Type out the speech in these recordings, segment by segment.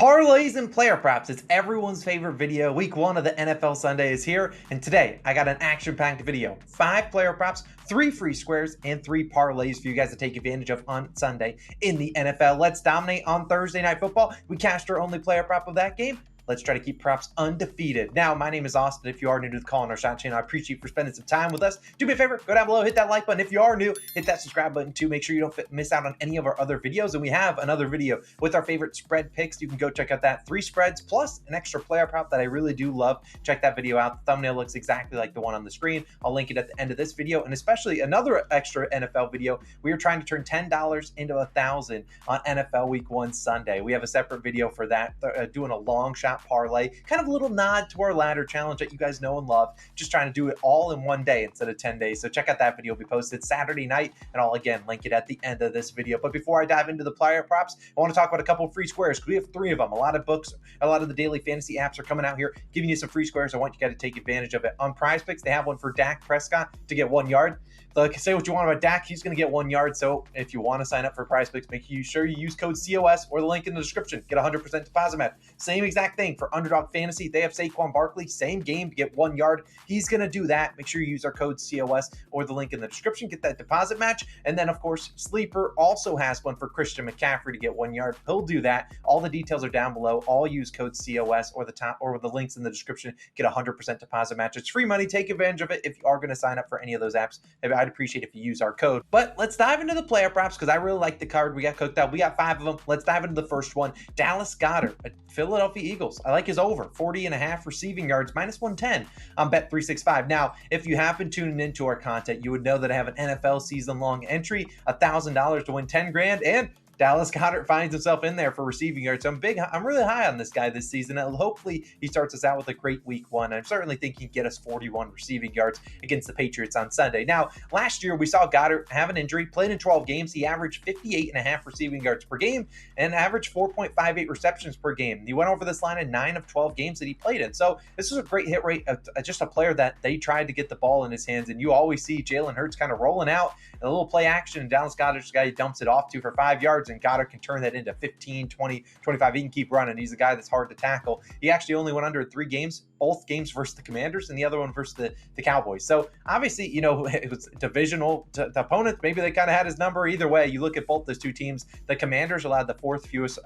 Parlays and player props. It's everyone's favorite video. Week 1 of the NFL Sunday is here, and today I got an action-packed video. 5 player props, 3 free squares, and 3 parlays for you guys to take advantage of on Sunday in the NFL. Let's dominate on Thursday Night Football. We cashed our only player prop of that game. Let's try to keep props undefeated. Now, my name is Austin. If you are new to the Call on Our Shot channel, I appreciate you for spending some time with us. Do me a favor, go down below, hit that like button. If you are new, hit that subscribe button too. Make sure you don't miss out on any of our other videos. And we have another video with our favorite spread picks. You can go check out that. 3 spreads plus an extra player prop that I really do love. Check that video out. The thumbnail looks exactly like the one on the screen. I'll link it at the end of this video. And especially another extra NFL video. We are trying to turn $10 into $1,000 on NFL Week 1 Sunday. We have a separate video for that, doing a long shot parlay. Kind of a little nod to our ladder challenge that you guys know and love. Just trying to do it all in one day instead of 10 days. So check out that video. It'll be posted Saturday night, and I'll again link it at the end of this video. But before I dive into the player props, I want to talk about a couple of free squares because we have 3 of them. A lot of books, a lot of the daily fantasy apps are coming out here giving you some free squares. I want you guys to take advantage of it. On PrizePicks, they have one for Dak Prescott to get 1 yard. So say what you want about Dak, he's going to get 1 yard. So if you want to sign up for PrizePicks, make sure you use code COS or the link in the description. Get 100% deposit match. Same exact thing for Underdog Fantasy. They have Saquon Barkley, same game to get 1 yard. He's going to do that. Make sure you use our code COS or the link in the description. Get that deposit match. And then, of course, Sleeper also has one for Christian McCaffrey to get 1 yard. He'll do that. All the details are down below. All use code COS or the links in the description. Get 100% deposit match. It's free money. Take advantage of it if you are going to sign up for any of those apps. I'd appreciate if you use our code. But let's dive into the player props because I really like the card we got cooked up. We got 5 of them. Let's dive into the first one. Dallas Goedert, Philadelphia Eagles. I like his over 40.5 receiving yards, -110 on Bet365. Now, if you have been tuning into our content, you would know that I have an NFL season-long entry, $1,000 to win 10 grand, and Dallas Goedert finds himself in there for receiving yards. So I'm really high on this guy this season. And hopefully he starts us out with a great week 1. I certainly think he can get us 41 receiving yards against the Patriots on Sunday. Now, last year we saw Goedert have an injury, played in 12 games. He averaged 58.5 receiving yards per game and averaged 4.58 receptions per game. He went over this line in 9 of 12 games that he played in. So this was a great hit rate of just a player that they tried to get the ball in his hands. And you always see Jalen Hurts kind of rolling out a little play action, and Dallas Goedert's the guy he dumps it off to for 5 yards, and Goedert can turn that into 15, 20, 25. He can keep running. He's a guy that's hard to tackle. He actually only went under 3 games, both games versus the Commanders and the other one versus the Cowboys. So obviously, it was divisional to opponents. Maybe they kind of had his number. Either way, you look at both those 2 teams. The Commanders allowed the 4th fewest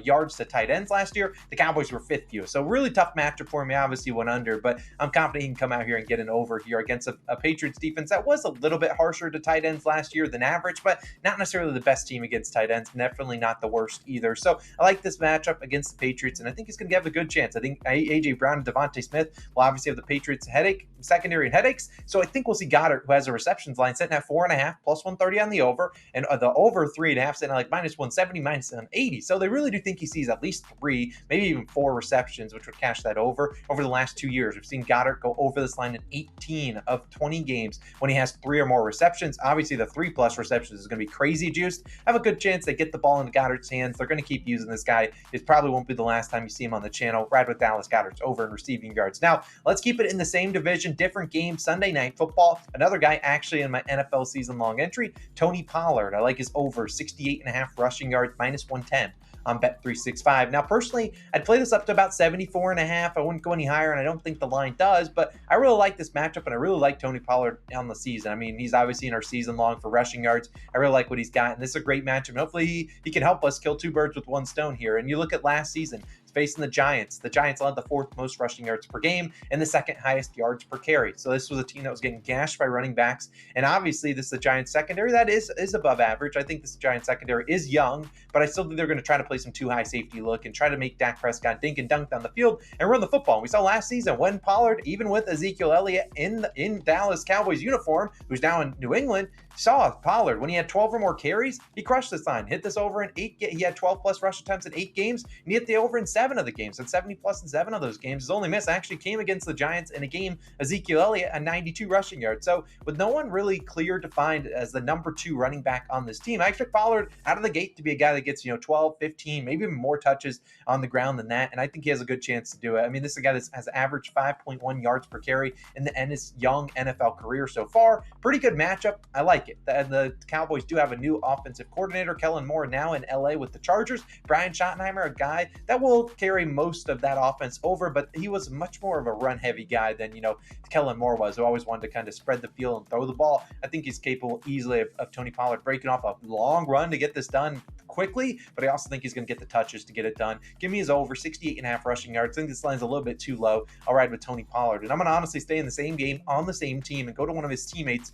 yards to tight ends last year. The Cowboys were 5th fewest. So really tough matchup for him. He obviously went under, but I'm confident he can come out here and get an over here against a Patriots defense that was a little bit harsher to tight ends last year than average, but not necessarily the best team against tight ends. Definitely not the worst either. So I like this matchup against the Patriots, and I think he's going to have a good chance. I think A.J. Brown and Devontae Smith will obviously have the Patriots secondary and headaches. So I think we'll see Goedert, who has a receptions line sitting at 4.5 plus 130 on the over, and the over 3.5 sitting at like -170, -180. So they really do think he sees at least 3, maybe even 4 receptions, which would cash that over. Over the last 2 years, we've seen Goedert go over this line in 18 of 20 games when he has 3 or more receptions. Obviously, the 3+ receptions is going to be crazy juiced. Have a good chance they get the ball into Goedert's hands. They're going to keep using this guy. It probably won't be the last time you see him on the channel. Ride with Dallas Goedert's over in receiving yards. Now, let's keep it in the same division, different game, Sunday Night Football. Another guy actually in my NFL season-long entry, Tony Pollard. I like his over 68.5 rushing yards, -110 on Bet365. Now, personally, I'd play this up to about 74.5. I wouldn't go any higher, and I don't think the line does, but I really like this matchup, and I really like Tony Pollard on the season. I mean, he's obviously in our season long for rushing yards. I really like what he's got, and this is a great matchup, and hopefully he can help us kill 2 birds with 1 stone here. And you look at last season, facing the Giants. The Giants led the 4th most rushing yards per game and the 2nd highest yards per carry. So this was a team that was getting gashed by running backs. And obviously, this is the Giants secondary that is above average. I think this Giants secondary is young, but I still think they're going to try to play some too high safety look and try to make Dak Prescott dink and dunk down the field and run the football. And we saw last season when Pollard, even with Ezekiel Elliott in Dallas Cowboys uniform, who's now in New England, saw Pollard when he had 12 or more carries, he crushed this line, hit this over in 8. He had 12+ rush attempts in 8 games, and he hit the over in 7. 7 of the games, and 70 plus in 7 of those games. His only miss actually came against the Giants in a game Ezekiel Elliott at 92 rushing yards. So with no one really clear defined as the number 2 running back on this team, I expect Pollard out of the gate to be a guy that gets 12, 15, maybe even more touches on the ground than that, and I think he has a good chance to do it. I mean, this is a guy that has averaged 5.1 yards per carry in his young NFL career so far. Pretty good matchup. I like it. The Cowboys do have a new offensive coordinator, Kellen Moore, now in LA with the Chargers. Brian Schottenheimer, a guy that will carry most of that offense over, but he was much more of a run-heavy guy than Kellen Moore was, who always wanted to kind of spread the field and throw the ball. I think he's capable easily of Tony Pollard breaking off a long run to get this done quickly, but I also think he's going to get the touches to get it done. Give me his over 68.5 rushing yards. I think this line's a little bit too low. I'll ride with Tony Pollard, and I'm going to honestly stay in the same game on the same team and go to one of his teammates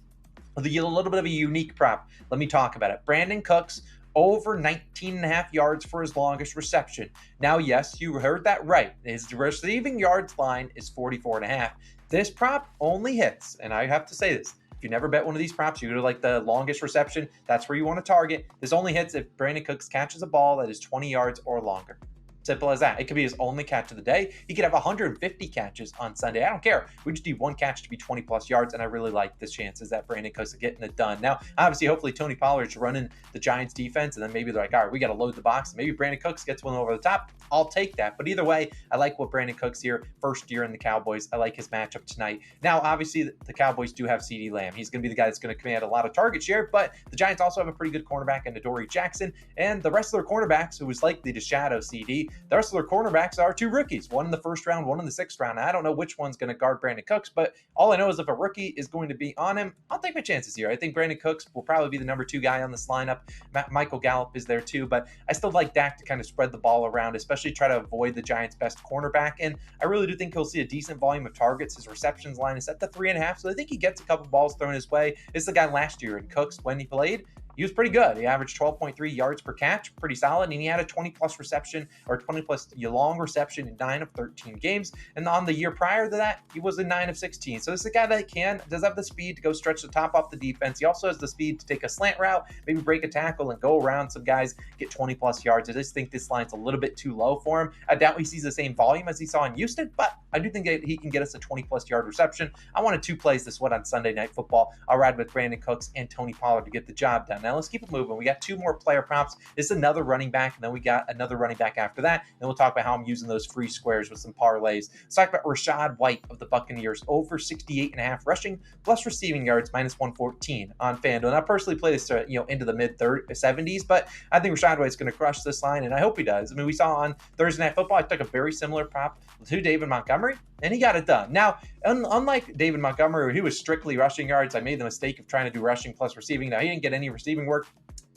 with a little bit of a unique prop. Let me talk about it. Brandon Cooks over 19.5 yards for his longest reception. Now, yes, you heard that right. His receiving yards line is 44.5. This prop only hits, and I have to say this, if you never bet one of these props, you go to like the longest reception, that's where you want to target. This only hits if Brandon Cooks catches a ball that is 20 yards or longer. Simple as that. It could be his only catch of the day. He could have 150 catches on Sunday. I don't care. We just need one catch to be 20 plus yards, and I really like the chances that Brandon Cooks is getting it done. Now, obviously, hopefully Tony Pollard's running the Giants defense, and then maybe they're like, all right, we got to load the box. Maybe Brandon Cooks gets one over the top. I'll take that. But either way, I like what Brandon Cooks here, first year in the Cowboys. I like his matchup tonight. Now, obviously, the Cowboys do have CeeDee Lamb. He's going to be the guy that's going to command a lot of target share, but the Giants also have a pretty good cornerback in Adoree Jackson, and the rest of their cornerbacks, who is likely to shadow CeeDee, the rest of their cornerbacks are 2 rookies, one in the first round, one in the 6th round. I don't know which one's going to guard Brandon Cooks, but all I know is if a rookie is going to be on him, I'll take my chances here. I think Brandon Cooks will probably be the number 2 guy on this lineup. Michael Gallup is there too, but I still like Dak to kind of spread the ball around, especially try to avoid the Giants' best cornerback, and I really do think he'll see a decent volume of targets. His receptions line is set to 3.5, so I think he gets a couple balls thrown his way. This is the guy last year, and Cooks, when he played, he was pretty good. He averaged 12.3 yards per catch, pretty solid, and he had a 20-plus reception or 20-plus long reception in 9 of 13 games. And on the year prior to that, he was in 9 of 16. So this is a guy that does have the speed to go stretch the top off the defense. He also has the speed to take a slant route, maybe break a tackle and go around some guys, get 20-plus yards. I just think this line's a little bit too low for him. I doubt he sees the same volume as he saw in Houston, but I do think that he can get us a 20-plus yard reception. I wanted 2 plays this one on Sunday Night Football. I'll ride with Brandon Cooks and Tony Pollard to get the job done. Now let's keep it moving. We got 2 more player props. This is another running back, and then we got another running back after that. And we'll talk about how I'm using those free squares with some parlays. Let's talk about Rachaad White of the Buccaneers, over 68.5 rushing plus receiving yards, minus 114 on FanDuel. And I personally play this into the mid 70s, but I think Rachaad White's going to crush this line, and I hope he does. I mean, we saw on Thursday Night Football, I took a very similar prop to David Montgomery, and he got it done. Now, unlike David Montgomery, he was strictly rushing yards. I made the mistake of trying to do rushing plus receiving. Now, he didn't get any receiving work.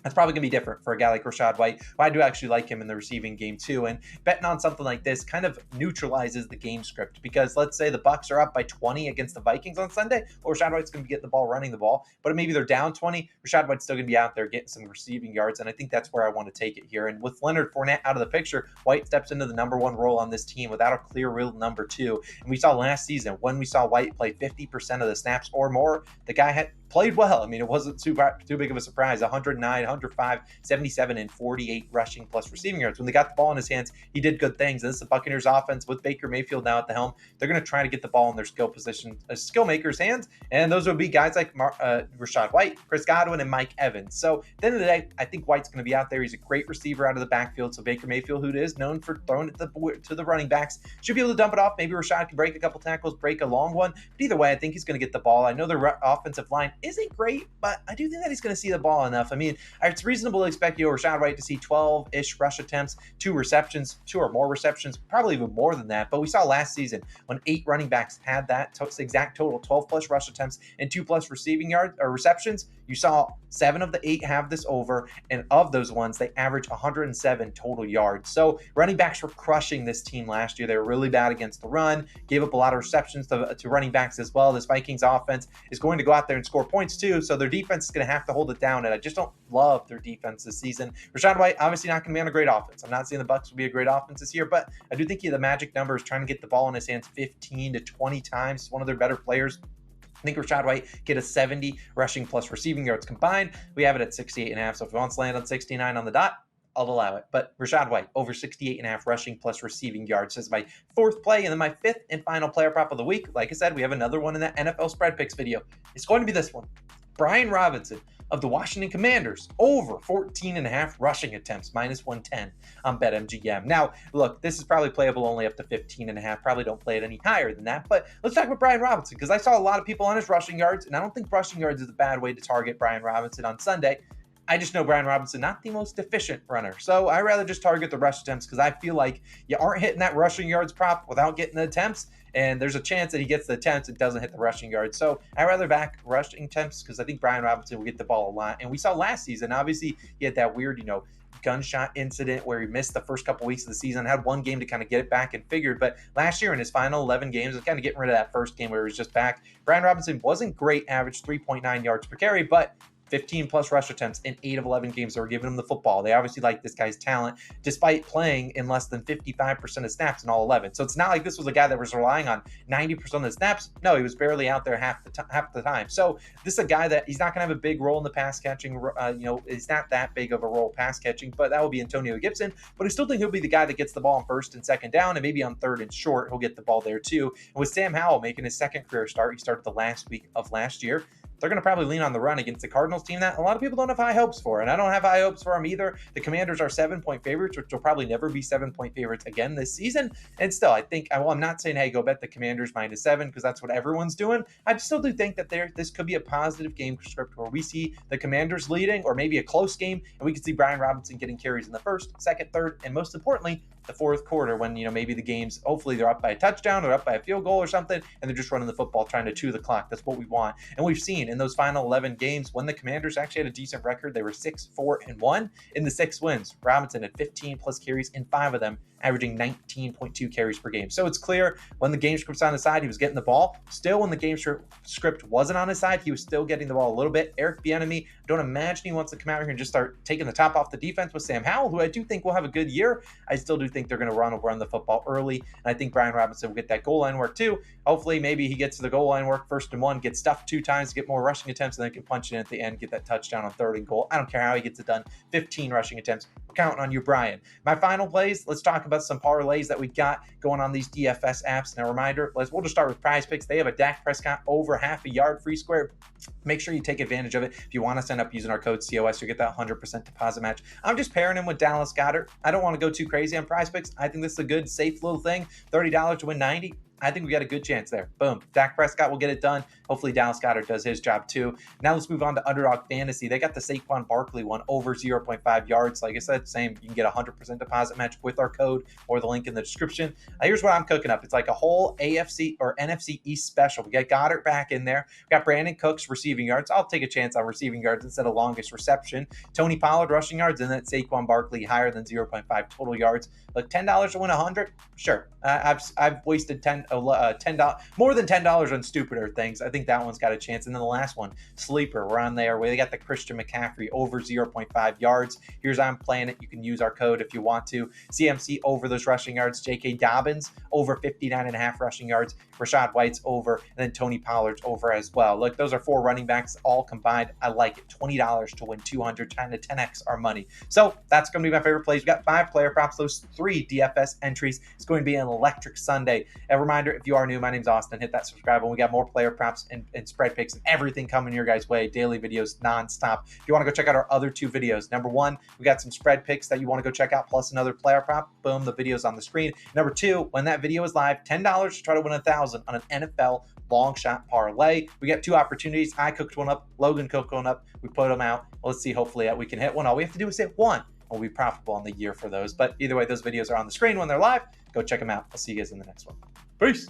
That's probably going to be different for a guy like Rachaad White, but I do actually like him in the receiving game too. And betting on something like this kind of neutralizes the game script, because let's say the Bucs are up by 20 against the Vikings on Sunday. Well, Rachaad White's going to get the ball running the ball, but maybe they're down 20. Rachaad White's still going to be out there getting some receiving yards, and I think that's where I want to take it here. And with Leonard Fournette out of the picture, White steps into the number 1 role on this team without a clear real number 2. And we saw last season when we saw White play 50% of the snaps or more, the guy had played well. I mean, it wasn't too big of a surprise. 109, 105, 77, and 48 rushing plus receiving yards. When they got the ball in his hands, he did good things. And this is the Buccaneers offense with Baker Mayfield now at the helm. They're going to try to get the ball in their skill makers' hands. And those would be guys like Rachaad White, Chris Godwin, and Mike Evans. So at the end of the day, I think White's going to be out there. He's a great receiver out of the backfield. So Baker Mayfield, who is known for throwing it to the running backs, should be able to dump it off. Maybe Rachaad can break a couple tackles, break a long one. But either way, I think he's going to get the ball. I know the offensive line isn't great, but I do think that he's going to see the ball enough. I mean, it's reasonable to expect Rachaad White to see 12-ish rush attempts, 2 receptions, 2 or more receptions, probably even more than that. But we saw last season when 8 running backs had that exact total, 12-plus rush attempts and 2-plus receiving yards or receptions. You saw 7 of the 8 have this over, and of those ones, they average 107 total yards. So running backs were crushing this team last year. They were really bad against the run, gave up a lot of receptions to running backs as well. This Vikings offense is going to go out there and score points too, so their defense is going to have to hold it down, and I just don't love their defense this season. Rachaad White, obviously not going to be on a great offense. I'm not saying the Bucs will be a great offense this year, but I do think the magic number is trying to get the ball in his hands 15 to 20 times. He's one of their better players. I think Rachaad White get a 70 rushing plus receiving yards combined. We have it at 68.5. So if he wants to land on 69 on the dot, I'll allow it. But Rachaad White, over 68.5 rushing plus receiving yards is my fourth play. And then my fifth and final player prop of the week. Like I said, we have another one in that NFL spread picks video. It's going to be this one. Brian Robinson of the Washington Commanders, over 14.5 rushing attempts, minus 110 on BetMGM. Now, look, this is probably playable only up to 15.5. Probably don't play it any higher than that. But let's talk about Brian Robinson, because I saw a lot of people on his rushing yards, and I don't think rushing yards is a bad way to target Brian Robinson on Sunday. I just know Brian Robinson, not the most efficient runner. So I rather just target the rush attempts, because I feel like you aren't hitting that rushing yards prop without getting the attempts. And there's a chance that he gets the attempts and doesn't hit the rushing yards. So I'd rather back rushing attempts, because I think Brian Robinson will get the ball a lot. And we saw last season, obviously, he had that weird, gunshot incident where he missed the first couple weeks of the season, had one game to kind of get it back and figured. But last year in his final 11 games, kind of getting rid of that first game where he was just back, Brian Robinson wasn't great, averaged 3.9 yards per carry, but 15 plus rush attempts in 8 of 11 games. They were giving him the football. They obviously like this guy's talent, despite playing in less than 55% of snaps in all 11. So it's not like this was a guy that was relying on 90% of the snaps. No, he was barely out there half the time. So this is a guy that he's not going to have a big role in the pass catching. He's not that big of a role pass catching, but that will be Antonio Gibson. But I still think he'll be the guy that gets the ball on first and second down, and maybe on third and short, he'll get the ball there too. And with Sam Howell making his second career start, he started the last week of last year. They're going to probably lean on the run against the Cardinals team that a lot of people don't have high hopes for, and I don't have high hopes for them either. The Commanders are 7-point favorites, which will probably never be 7-point favorites again this season. And still, I think, I'm not saying, hey, go bet the Commanders -7, because that's what everyone's doing. I still do think that this could be a positive game script where we see the Commanders leading, or maybe a close game, and we can see Brian Robinson getting carries in the first, second, third, and most importantly, the fourth quarter, when maybe the games, hopefully they're up by a touchdown or up by a field goal or something, and they're just running the football, trying to chew the clock. That's what we want. And we've seen in those final 11 games, when the Commanders actually had a decent record, they were 6-4-1 in the 6 wins. Robinson had 15 plus carries in 5 of them, averaging 19.2 carries per game. So it's clear when the game script's on his side, he was getting the ball. Still, when the game script wasn't on his side, he was still getting the ball a little bit. Eric Bieniemy, don't imagine he wants to come out here and just start taking the top off the defense with Sam Howell, who I do think will have a good year. I still do think they're going to run the football early, and I think Brian Robinson will get that goal line work too. Hopefully, maybe he gets to the goal line work 1st and 1, gets stuffed 2 times, get more rushing attempts, and then can punch it in at the end, get that touchdown on 3rd and goal. I don't care how he gets it done. 15 rushing attempts. We're counting on you, Brian. My final plays, let's talk about some parlays that we got going on these DFS apps. And a reminder, we'll just start with PrizePicks. They have a Dak Prescott over half a yard free square. Make sure you take advantage of it. If you want to sign up using our code COS, you get that 100% deposit match. I'm just pairing him with Dallas Goedert. I don't want to go too crazy on PrizePicks. I think this is a good, safe little thing. $30 to win 90. I think we got a good chance there. Boom. Dak Prescott will get it done. Hopefully Dallas Goedert does his job too. Now let's move on to Underdog Fantasy. They got the Saquon Barkley one over 0.5 yards. Like I said, same. You can get a 100% deposit match with our code or the link in the description. Here's what I'm cooking up. It's like a whole AFC or NFC East special. We got Goddard back in there. We got Brandon Cooks receiving yards. I'll take a chance on receiving yards instead of longest reception. Tony Pollard rushing yards, and then Saquon Barkley higher than 0.5 total yards. Look, $10 to win 100? Sure. I've wasted $10, more than $10 on stupider things. I think that one's got a chance. And then the last one, Sleeper. We're on there where they got the Christian McCaffrey over 0.5 yards. Here's how I'm playing it. You can use our code if you want to. CMC over those rushing yards. J.K. Dobbins over 59.5 rushing yards. Rachaad White's over. And then Tony Pollard's over as well. Look, those are 4 running backs all combined. I like it. $20 to win 200, trying to 10x our money. So that's going to be my favorite plays. We got 5 player props, those 3 DFS entries. It's going to be an electric Sunday. A reminder, if you are new, my name's Austin. Hit that subscribe button. We got more player props and spread picks and everything coming your guys' way. Daily videos nonstop. If you want to go check out our other 2 videos, number 1, we got some spread picks that you want to go check out, plus another player prop. Boom, the video's on the screen. Number 2, when that video is live, $10 to try to win $1,000 on an NFL long shot parlay. We got 2 opportunities. I cooked one up. Logan cooked one up. We put them out. Let's see. Hopefully we can hit one. All we have to do is hit one. We'll be profitable on the year for those. But either way, those videos are on the screen when they're live. Go check them out. I'll see you guys in the next one. Peace.